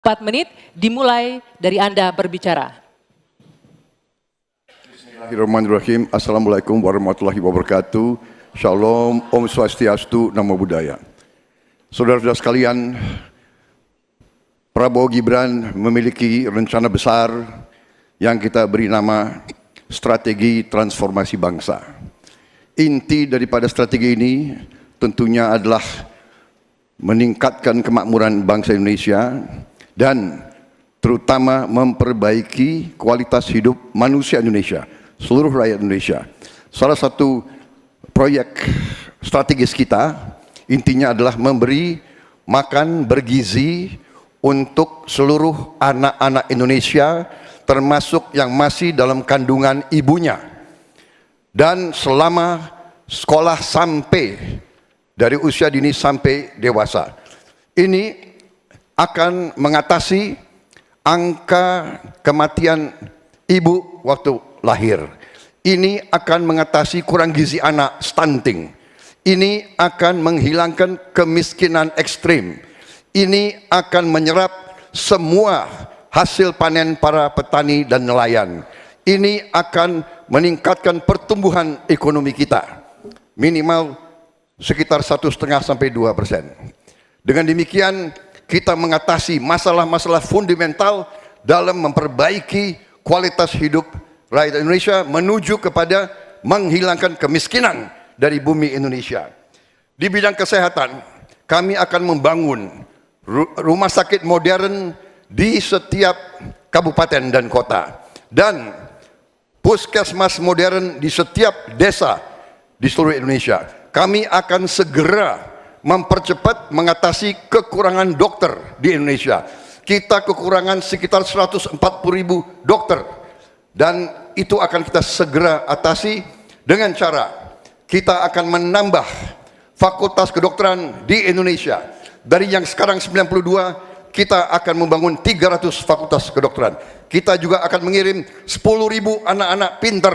4 menit dimulai dari Anda berbicara. Bismillahirrahmanirrahim. Assalamualaikum warahmatullahi wabarakatuh. Shalom, Om Swastiastu, Namo Buddhaya. Saudara-saudara sekalian, Prabowo Gibran memiliki rencana besar yang kita beri nama Strategi Transformasi Bangsa. Inti daripada strategi ini tentunya adalah meningkatkan kemakmuran bangsa Indonesia dan terutama memperbaiki kualitas hidup manusia Indonesia, seluruh rakyat Indonesia. Salah satu proyek strategis kita intinya adalah memberi makan bergizi untuk seluruh anak-anak Indonesia, termasuk yang masih dalam kandungan ibunya. Dan selama sekolah sampai dari usia dini sampai dewasa. Ini akan mengatasi angka kematian ibu waktu lahir. Ini akan mengatasi kurang gizi anak, stunting. Ini akan menghilangkan kemiskinan ekstrim. Ini akan menyerap semua hasil panen para petani dan nelayan. Ini akan meningkatkan pertumbuhan ekonomi kita minimal sekitar 1,5 sampai 2%. Dengan demikian kita mengatasi masalah-masalah fundamental dalam memperbaiki kualitas hidup rakyat Indonesia menuju kepada menghilangkan kemiskinan dari bumi Indonesia. Di bidang kesehatan, kami akan membangun rumah sakit modern di setiap kabupaten dan kota dan puskesmas modern di setiap desa di seluruh Indonesia. Kami akan segera mempercepat mengatasi kekurangan dokter di Indonesia. Kita kekurangan sekitar 140.000 dokter dan itu akan kita segera atasi dengan cara kita akan menambah fakultas kedokteran di Indonesia. Dari yang sekarang 92, kita akan membangun 300 fakultas kedokteran. Kita juga akan mengirim 10.000 anak-anak pinter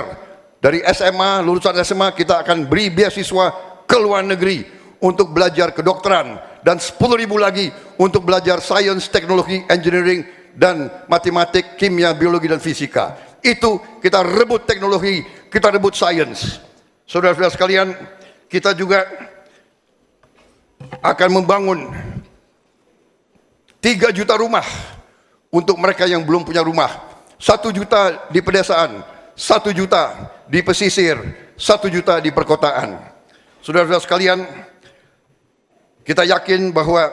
dari SMA, lulusan SMA kita akan beri beasiswa ke luar negeri untuk belajar kedokteran dan 10.000 lagi untuk belajar sains, teknologi, engineering dan matematik, kimia, biologi dan fisika. Itu kita rebut teknologi, kita rebut sains. Saudara-saudara sekalian, kita juga akan membangun 3 juta rumah untuk mereka yang belum punya rumah. 1 juta di pedesaan, 1 juta di pesisir, 1 juta di perkotaan. Saudara-saudara sekalian, kita yakin bahwa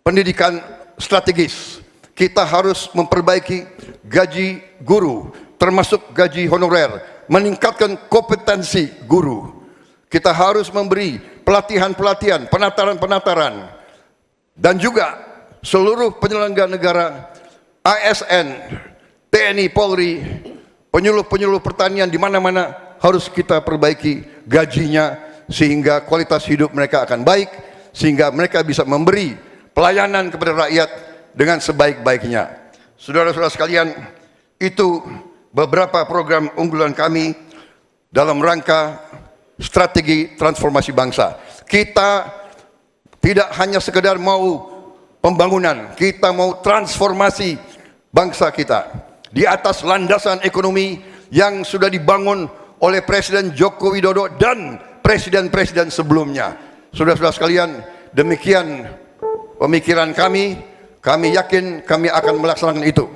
pendidikan strategis. Kita harus memperbaiki gaji guru, termasuk gaji honorer, meningkatkan kompetensi guru. Kita harus memberi pelatihan-pelatihan, penataran-penataran, dan juga seluruh penyelenggara negara, ASN, TNI, Polri, penyuluh-penyuluh pertanian di mana-mana harus kita perbaiki gajinya sehingga kualitas hidup mereka akan baik, sehingga mereka bisa memberi pelayanan kepada rakyat dengan sebaik-baiknya. Saudara-saudara sekalian, itu beberapa program unggulan kami dalam rangka strategi transformasi bangsa. Kita tidak hanya sekedar mau pembangunan, kita mau transformasi bangsa kita di atas landasan ekonomi yang sudah dibangun oleh Presiden Joko Widodo dan presiden-presiden sebelumnya. Saudara-saudara sekalian, demikian pemikiran kami. Kami yakin kami akan melaksanakan itu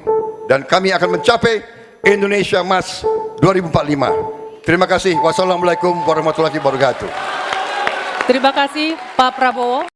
dan kami akan mencapai Indonesia Emas 2045. Terima kasih. Wassalamualaikum warahmatullahi wabarakatuh. Terima kasih Pak Prabowo.